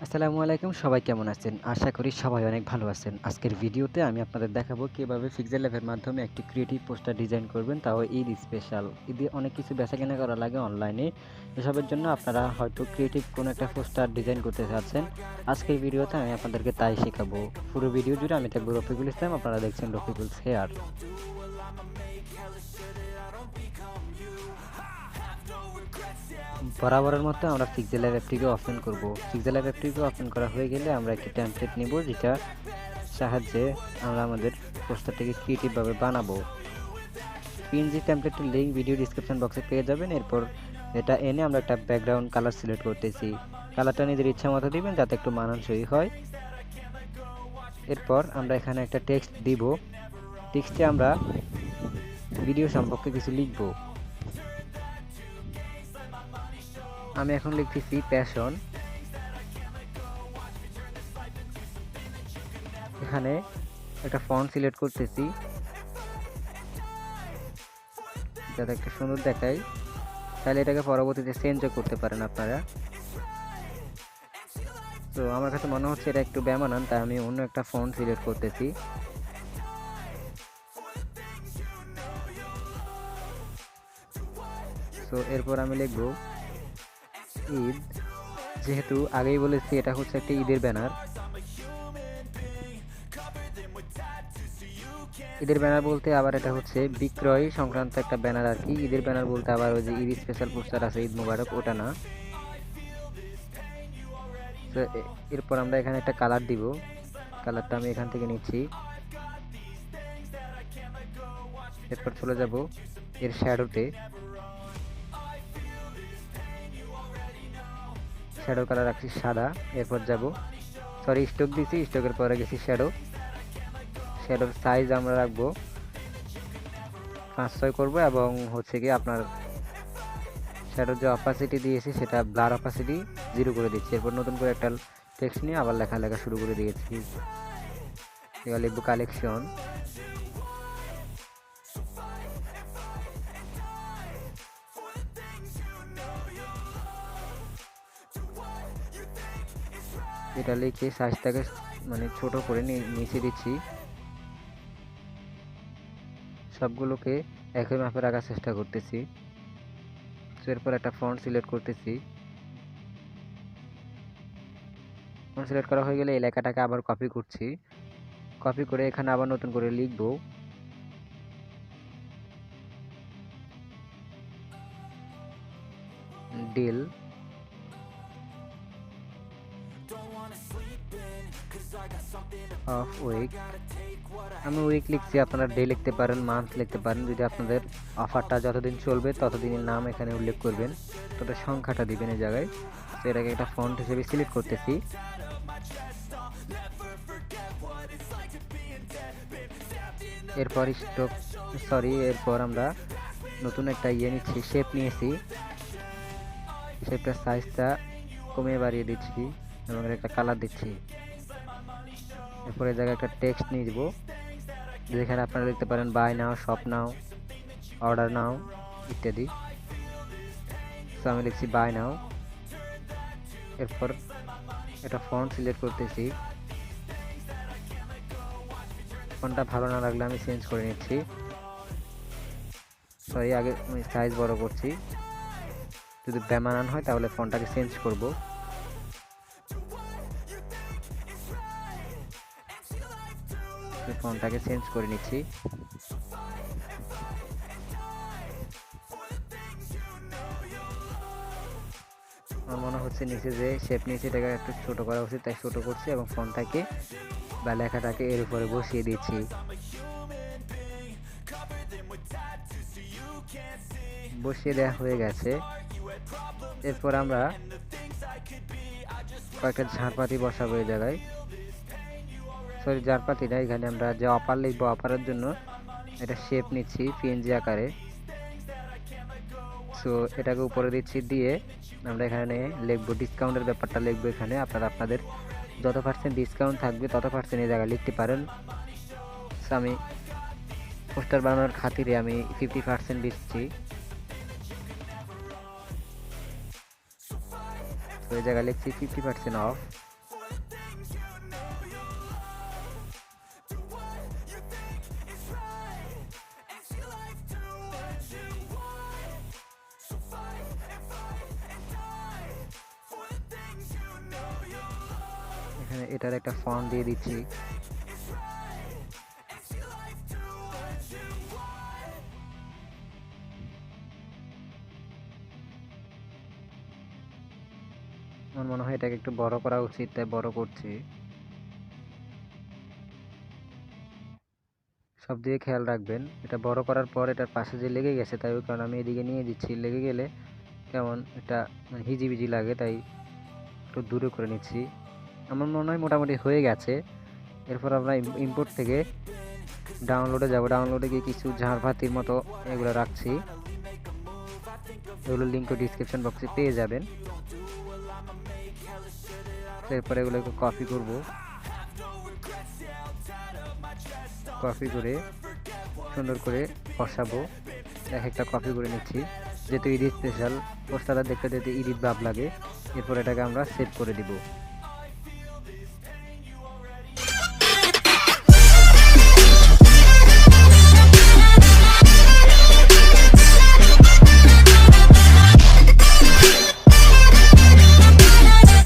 আসসালামু আলাইকুম, সবাই কেমন আছেন? আশা করি সবাই অনেক ভালো আছেন। আজকের ভিডিওতে আমি আপনাদের দেখাবো কিভাবে Pixellab এর মাধ্যমে একটি ক্রিয়েটিভ পোস্টার ডিজাইন করবেন, তাও ঈদ স্পেশাল। ঈদে অনেক কিছু বেচাকেনা করা লাগে অনলাইনে। এসবের জন্য আপনারা হয়তো ক্রিয়েটিভ কোনো একটা পোস্টার ডিজাইন করতে চাচ্ছেন। আজকের ভিডিওতে আমি আপনাদেরকে তাই শেখাবো। পুরো ভিডিও জুড়ে আমি থাকবো রফিকুল ইসলাম, আপনারা দেখছেন রফিকুলস হেয়ার। বরাবরের মতো আমরা Pixellab অ্যাপটিকে ওপেন করব। Pixellab অ্যাপটিকে ওপেন করা হয়ে গেলে আমরা একটি টেমপ্লেট নিব, যেটা সাহায্যে আমরা আমাদের পোস্টারটিকে ক্রিয়েটিভভাবে বানাবো। পিএনজি টেমপ্লেটের লিঙ্ক ভিডিও ডিসক্রিপশন বক্সে পেয়ে যাবেন। এরপর এটা এনে আমরা একটা ব্যাকগ্রাউন্ড কালার সিলেক্ট করতেছি। কালারটা নিজের ইচ্ছা মতো দিবেন যাতে একটু মানানসই হয়। এরপর আমরা এখানে একটা টেক্সট দিব। টেক্সটে আমরা ভিডিও সম্পর্কে কিছু লিখব। আমি এখন লিখতেছি প্যাশন। এখানে একটা ফন্ট সিলেক্ট করতেছি যাতে একটা সুন্দর দেখায়। তাহলে এটাকে পরবর্তীতে চেঞ্জও করতে পারেন আপনারা। তো আমার কাছে মনে হচ্ছে এটা একটু বেমানান, তাই আমি অন্য একটা ফন্ট সিলেক্ট করতেছি। তো এরপর আমি লিখব ঈদ। যেহেতু আগেই বলেছি এটা হচ্ছে একটা ঈদের ব্যানার। ঈদের ব্যানার বলতে আবার এটা হচ্ছে বিক্রয় সংক্রান্ত একটা ব্যানার আর কি। ঈদের ব্যানার বলতে আবার ওই যে ঈদ স্পেশাল পোস্টার আছে ঈদ মুবারক, ওটা না। তো এরপর আমরা এখানে একটা কালার দিব। কালারটা আমি এখান থেকে নিচ্ছি। এরপর চলে যাব এর শ্যাডোতে। শ্যাডো কালার রাখছি সাদা। এরপর যাব স্টোক দিছি, স্টোকের পরে গেছি শ্যাডোর সাইজ আমরা রাখবো 5-6 করব, এবং হচ্ছে কি আপনার শ্যাডোর যে অপাসিটি দিয়েছি সেটা ব্লার অপাসিটি 0 করে দিচ্ছি। এরপর নতুন করে একটা টেক্সট নিয়ে আবার লেখা শুরু করে দিয়েছি। এবার লিখবো কালেকশন। এটা লিখে সাইজটাকে মানে ছোট করে নিচে দিচ্ছি। সবগুলোকে একই মাপে রাখার চেষ্টা করতেছি। এরপর একটা ফন্ট সিলেক্ট করতেছি। ফন্ট সিলেক্ট করা হয়ে গেলে এই লেখাটাকে আবার কপি করছি। কপি করে এখানে আবার নতুন করে লিখব ডিল। Of week. আমি উইক লিখছি, আপনারা ডে লিখতে পারেন, মান্থ লিখতে পারেন। যদি আপনাদের অফারটা যতদিন চলবে ততদিনের নাম এখানে উল্লেখ করবেন, তত সংখ্যাটা দিবেন এই জায়গায়। তো এটাকে একটা ফন্ট হিসেবে সিলেক্ট করতেছি। এরপর এরপর আমরা নতুন একটা নিচ্ছি, শেপ নিয়েছি। শেপটার সাইজটা কমিয়ে বাড়িয়ে দিচ্ছি এবং একটা কালার দিচ্ছি। এরপরে জায়গায় একটা টেক্সট নিয়ে দিব, যেখানে আপনারা লিখতে পারেন buy now, shop now, order now ইত্যাদি। তো আমি লিখছি বাই নাও। এরপর একটা ফন্ট সিলেক্ট করতেছি। ফন্টটা ভালো না লাগলে আমি চেঞ্জ করে নিচ্ছি। আগে আমি সাইজ বড় করছি, যদি বেমানান হয় তাহলে ফন্টটাকে চেঞ্জ করব। ফন্টটাকে চেঞ্জ করে নিচ্ছি। আমার মনে হচ্ছে নিচে যে শেপ নিচে এটাকে একটু ছোট করা উচিত, তাই ছোট করছি এবং ফন্টটাকে বা লেখাটাকে এর উপরে বসিয়ে দিচ্ছি। বসিয়ে দেওয়া হয়ে গেছে। এরপর আমরা কয়েকটা ঝাড়পাতি বসাবো এই জায়গায়। ঝাড়পাতি না, এখানে আমরা যে অপার লিখবো, অপারের জন্য এটা শেপ নিচ্ছি পিএনজি আকারে। সো এটাকে উপরে দিচ্ছি, দিয়ে আমরা এখানে লিখবো ডিসকাউন্টের ব্যাপারটা লিখবো। এখানে আপনারা আপনাদের যত % ডিসকাউন্ট থাকবে তত % এই জায়গায় লিখতে পারেন। সো আমি পোস্টার বানানোর খাতিরে আমি 50% দিচ্ছি। তো এই জায়গায় লিখছি 50% অফ। এটার একটা ফন্ট দিয়ে দিচ্ছি। আমার মনে হয় এটাকে একটু বড় করা উচিত, তাই বড় করছি। সব দিকে খেয়াল রাখবেন, এটা বড় করার পর এটার পাশে যে লেগে গেছে, তাই ওই কারণে আমি এদিকে নিয়ে দিচ্ছি। লেগে গেলে কেমন এটা মানে হিজিবিজি লাগে, তাই একটু দূরে করে নিচ্ছি। আমার মনে হয় মোটামুটি হয়ে গেছে। এরপর আমরা ইম্পোর্ট থেকে ডাউনলোডে যাব। ডাউনলোডে গিয়ে কিছু ঝাড়বাতির মতো এগুলো রাখছি, এগুলোর লিঙ্ক ডিসক্রিপশন বক্সে পেয়ে যাবেন। এরপরে এগুলোকে কপি করব, কপি করে সুন্দর করে বসাবো। এক একটা কপি করে নিচ্ছি, যেহেতু ঈদ স্পেশাল পোস্টারটা দেখতে দেখতে ঈদ ভাব লাগে। এরপর এটাকে আমরা সেভ করে দিব।